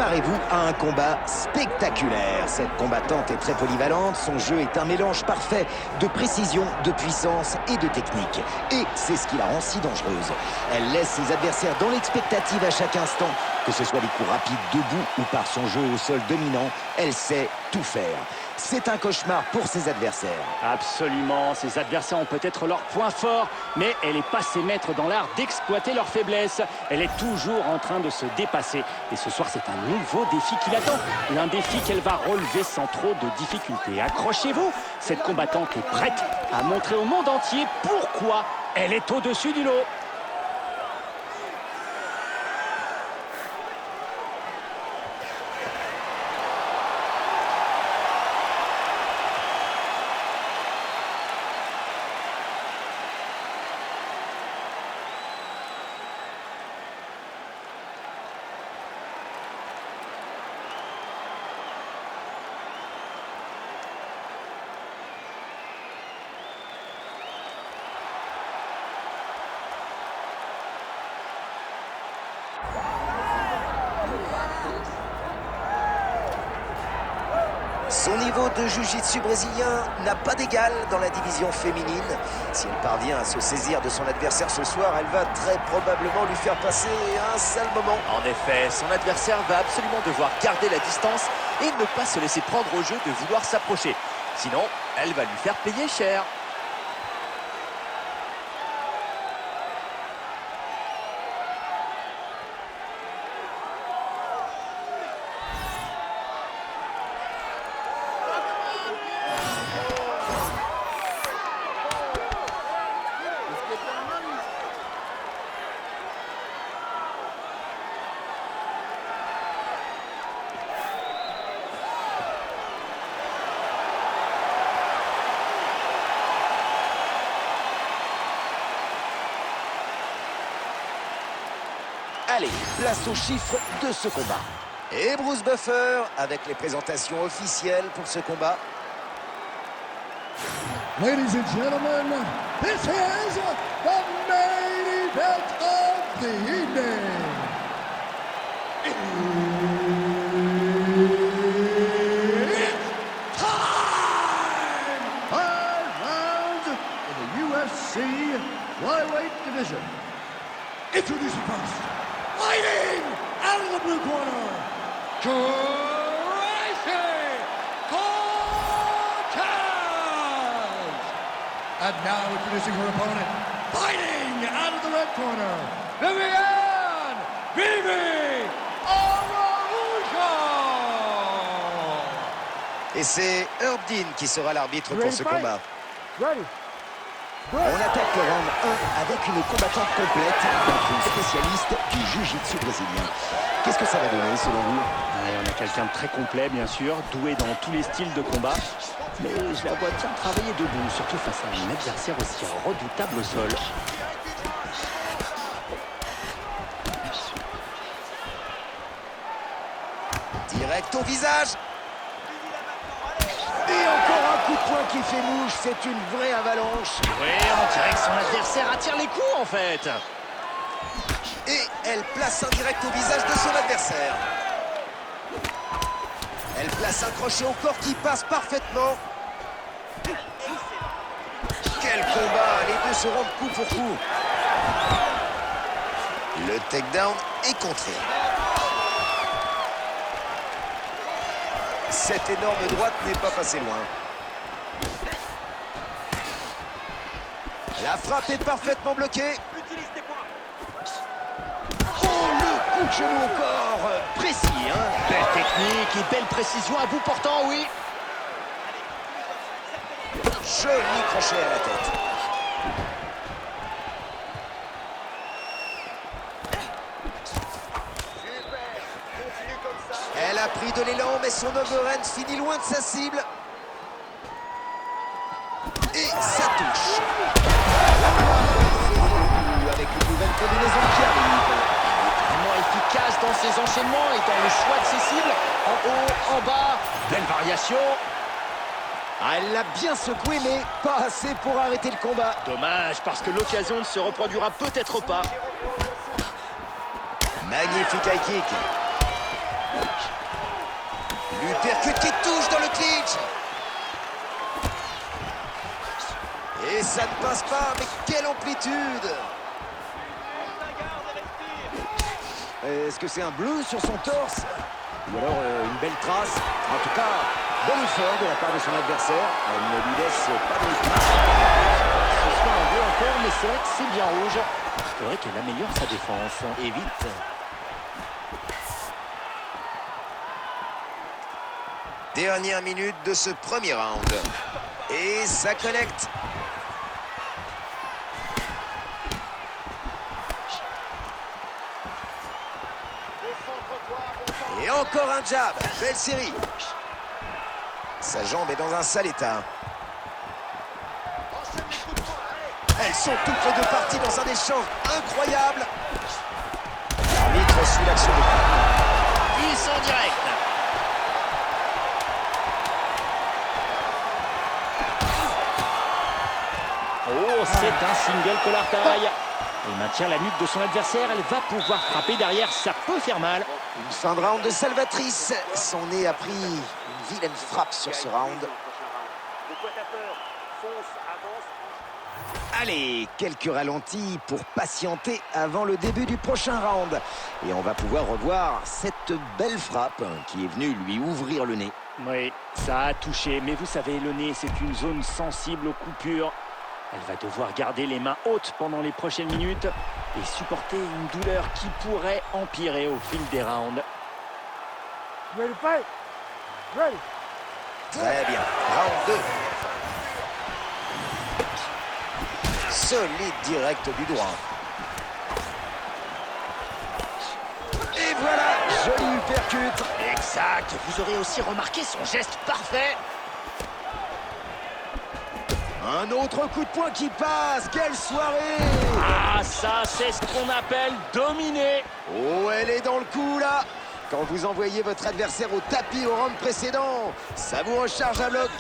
Préparez-vous à un combat spectaculaire. Cette combattante est très polyvalente, son jeu est un mélange parfait de précision, de puissance et de technique. Et c'est ce qui la rend si dangereuse. Elle laisse ses adversaires dans l'expectative à chaque instant. Que ce soit des coups rapides debout ou par son jeu au sol dominant, elle sait tout faire. C'est un cauchemar pour ses adversaires. Absolument, ses adversaires ont peut-être leur point fort, mais elle est passée maître dans l'art d'exploiter leurs faiblesses. Elle est toujours en train de se dépasser. Et ce soir, c'est un nouveau défi qui l'attend. Un défi qu'elle va relever sans trop de difficultés. Accrochez-vous, cette combattante est prête à montrer au monde entier pourquoi elle est au-dessus du lot. Son niveau de jiu-jitsu brésilien n'a pas d'égal dans la division féminine. Si elle parvient à se saisir de son adversaire ce soir, elle va très probablement lui faire passer un sale moment. En effet, son adversaire va absolument devoir garder la distance et ne pas se laisser prendre au jeu de vouloir s'approcher. Sinon, elle va lui faire payer cher. Allez, place aux chiffres de ce combat. Et Bruce Buffer avec les présentations officielles pour ce combat. Ladies and gentlemen, this is the main event of the evening. It's time! 5 rounds in the UFC flyweight division. Introducing first, fighting out of the blue corner, Gracie Cortez! And now introducing her opponent, fighting out of the red corner, Viviane Vivi Araujo! Et c'est Herb Dean qui sera l'arbitre pour ce combat. Ready. On attaque le round 1 avec une combattante complète contre une spécialiste du jiu-jitsu brésilien. Qu'est-ce que ça va donner selon vous? On a quelqu'un de très complet, bien sûr, doué dans tous les styles de combat. Mais je la vois bien travailler debout, surtout face à un adversaire aussi redoutable au sol. Direct au visage. Et encore un coup de poing qui fait mouche, c'est une vraie avalanche. Oui, on dirait que son adversaire attire les coups en fait. Et elle place un direct au visage de son adversaire. Elle place un crochet au corps qui passe parfaitement. Quel combat! Les deux se rendent coup pour coup. Le takedown est contré. Cette énorme droite n'est pas passée loin. La frappe est parfaitement bloquée. Oh, le coup de genou au corps, précis, hein. Belle technique et belle précision à bout portant, oui. Joli crochet à la tête. Elle a pris de l'élan, mais son overhand finit loin de sa cible. Et ça touche. Avec une nouvelle combinaison qui arrive. Vraiment efficace dans ses enchaînements et dans le choix de ses cibles. En haut, en bas, belle variation. Ah, elle l'a bien secoué, mais pas assez pour arrêter le combat. Dommage, parce que l'occasion ne se reproduira peut-être pas. Magnifique high kick. L'uppercut qui touche dans le clinch. Et ça ne passe pas, mais quelle amplitude! Est-ce que c'est un bleu sur son torse? Ou alors une belle trace? En tout cas, bon effort de la part de son adversaire. Elle ne lui laisse pas de répit. Ce sera un bleu encore, mais c'est vrai que c'est bien rouge. Il faudrait qu'elle améliore sa défense. Et vite. Dernière minute de ce premier round. Et ça connecte. Et encore un jab. Belle série. Sa jambe est dans un sale état. Elles sont toutes les deux parties dans un échange incroyable. L'arbitre suit l'action de Ils sont directs. Oh, c'est un single collar taille. Elle maintient la nuque de son adversaire. Elle va pouvoir frapper derrière. Ça peut faire mal. Une fin de round de salvatrice. Son nez a pris une vilaine frappe sur ce round. Allez, quelques ralentis pour patienter avant le début du prochain round. Et on va pouvoir revoir cette belle frappe qui est venue lui ouvrir le nez. Oui, ça a touché. Mais vous savez, le nez, c'est une zone sensible aux coupures. Elle va devoir garder les mains hautes pendant les prochaines minutes et supporter une douleur qui pourrait empirer au fil des rounds. Ready to fight? Ready. Très bien. Round 2. Solide direct du droit. Et voilà, joli uppercut. Exact. Vous aurez aussi remarqué son geste parfait. Un autre coup de poing qui passe. Quelle soirée! Ah, ça, c'est ce qu'on appelle dominer. Oh, elle est dans le coup, là. Quand vous envoyez votre adversaire au tapis au round précédent, ça vous recharge à bloc.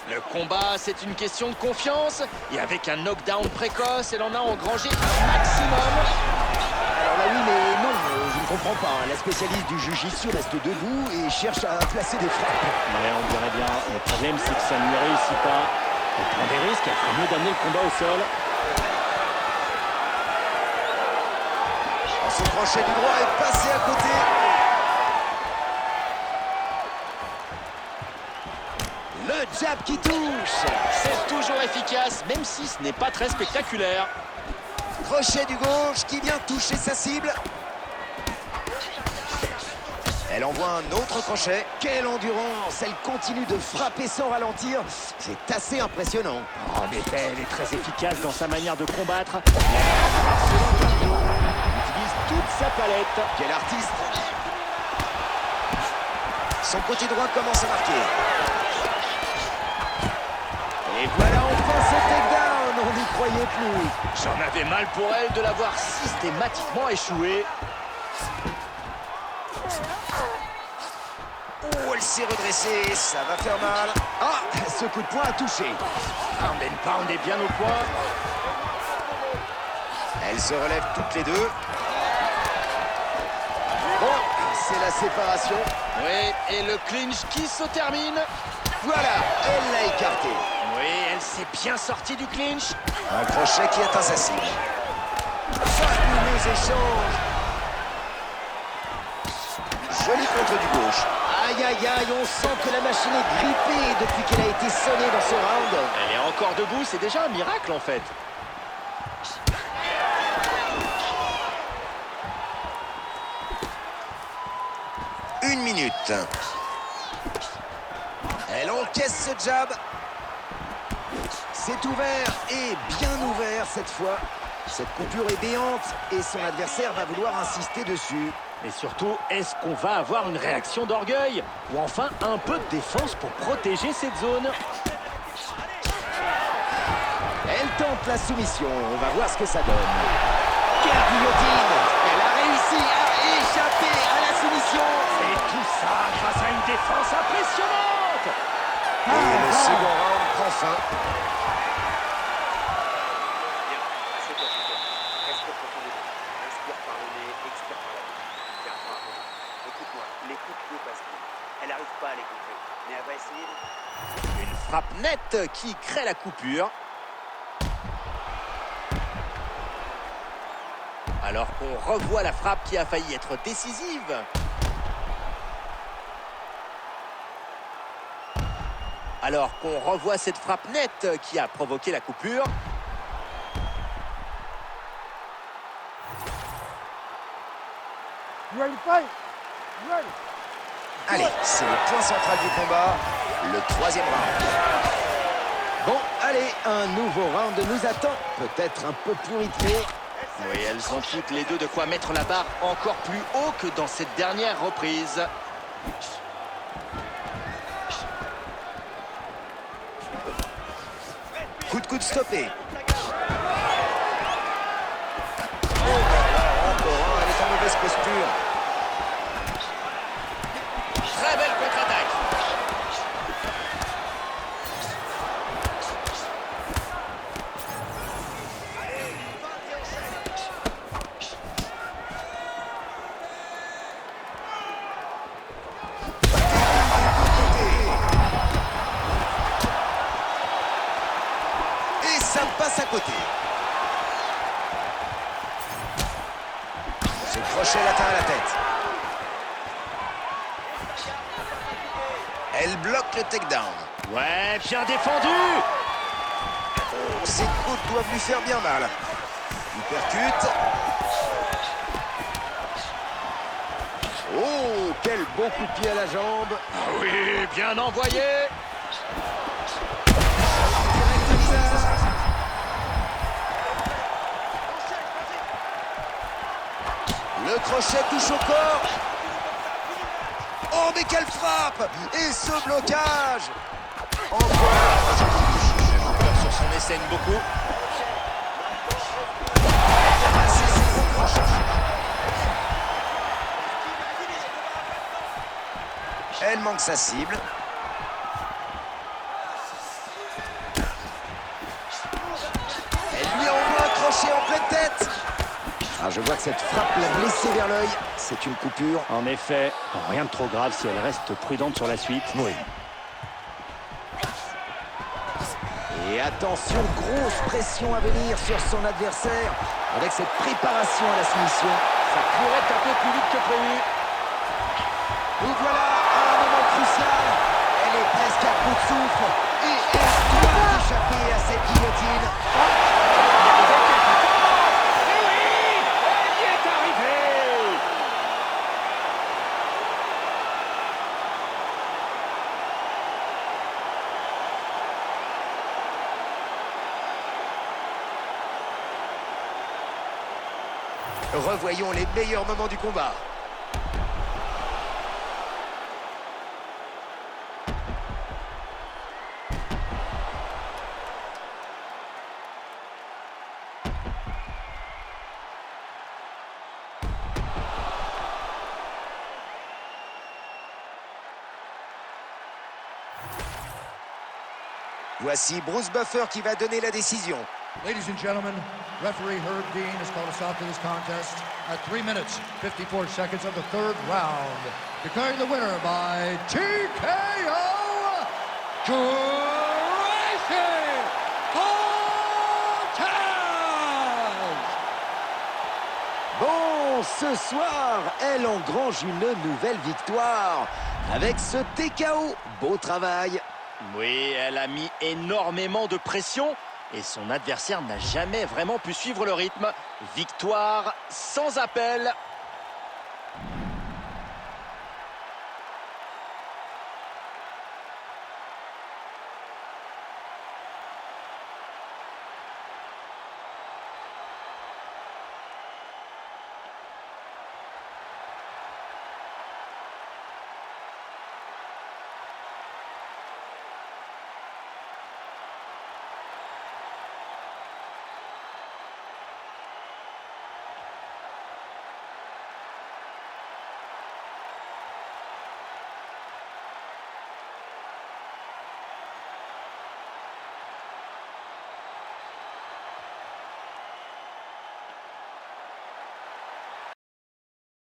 Le combat, c'est une question de confiance. Et avec un knockdown précoce, elle en a engrangé un maximum. Alors là, oui, mais non, je ne comprends pas. La spécialiste du jiu-jitsu reste debout et cherche à placer des frappes. Ouais, on dirait bien. Le problème, c'est que ça ne lui réussit pas. Elle prend des risques. Elle ferait mieux d'amener le combat au sol. Son crochet du droit est passé à côté. Le jab qui touche. C'est toujours efficace, même si ce n'est pas très spectaculaire. Crochet du gauche qui vient toucher sa cible. Elle envoie un autre crochet. Quelle endurance! Elle continue de frapper sans ralentir. C'est assez impressionnant. En effet, elle est très efficace dans sa manière de combattre. Elle utilise toute sa palette. Quel artiste! Son côté droit commence à marquer. Et voilà enfin ce takedown! On n'y croyait plus. J'en avais mal pour elle de l'avoir systématiquement échoué. Oh, elle s'est redressée, ça va faire mal. Ah, ce coup de poing a touché. Pound and pound est bien au point. Elles se relèvent toutes les deux. Bon, c'est la séparation. Oui, et le clinch qui se termine. Voilà, elle l'a écarté. Oui, elle s'est bien sortie du clinch. Un crochet qui atteint sa cible. Fabuleux échange. Joli contre du gauche. Aïe, aïe, aïe, on sent que la machine est grippée depuis qu'elle a été sonnée dans ce round. Elle est encore debout, c'est déjà un miracle en fait. Une minute. Elle encaisse ce jab. C'est ouvert et bien ouvert cette fois. Cette coupure est béante et son adversaire va vouloir insister dessus. Et surtout, est-ce qu'on va avoir une réaction d'orgueil? Ou enfin un peu de défense pour protéger cette zone? Elle tente la soumission. On va voir ce que ça donne. Quelle guillotine! Elle a réussi à échapper à la soumission. Et tout ça grâce à une défense impressionnante! Et le second round prend fin. Respire profondément. Inspire par le nez, expire par la bouche. Fais attention. Écoute-moi, les coups de pied passent. Elle arrive pas à les contrer. Mais elle va essayer de... Une frappe nette qui crée la coupure. Alors qu'on revoit la frappe qui a failli être décisive. Alors qu'on revoit cette frappe nette qui a provoqué la coupure. Allez, c'est le point central du combat, le troisième round. Bon, allez, un nouveau round nous attend, peut-être un peu plus rythmé. Oui, elles ont toutes les deux de quoi mettre la barre encore plus haut que dans cette dernière reprise. Coup de coude stoppé. Oh là là, encore un, elle est en mauvaise posture. Très belle contre-attaque. Et ça passe à côté. Ce crochet l'atteint à la tête. Elle bloque le takedown. Ouais, bien défendu. Oh, ces coudes doivent lui faire bien mal. Il percute. Oh, quel bon coup de pied à la jambe. Ah oui, bien envoyé. Direct au visage. Le crochet touche au corps. Oh, mais quelle frappe! Et ce blocage! Encore! Sur son essai beaucoup. Elle manque sa cible. Elle lui envoie un crochet en pleine tête. Ah, je vois que cette frappe l'a blessée vers l'œil. C'est une coupure. En effet, rien de trop grave si elle reste prudente sur la suite. Oui. Et attention, grosse pression à venir sur son adversaire avec cette préparation à la soumission. Ça pourrait être un peu plus vite que prévu. Et voilà un moment crucial. Elle est presque à bout de souffle. Et elle doit échapper à cette guillotine. Et oui, elle y est arrivée. Revoyons les meilleurs moments du combat. Voici Bruce Buffer qui va donner la décision. Ladies and gentlemen, referee Herb Dean has called us off to this contest at 3 minutes, 54 seconds of the third round. Declaring the winner by TKO, Gracie Cortez! Bon, ce soir, elle engrange une nouvelle victoire avec ce TKO. Beau travail. Oui, elle a mis énormément de pression et son adversaire n'a jamais vraiment pu suivre le rythme. Victoire sans appel.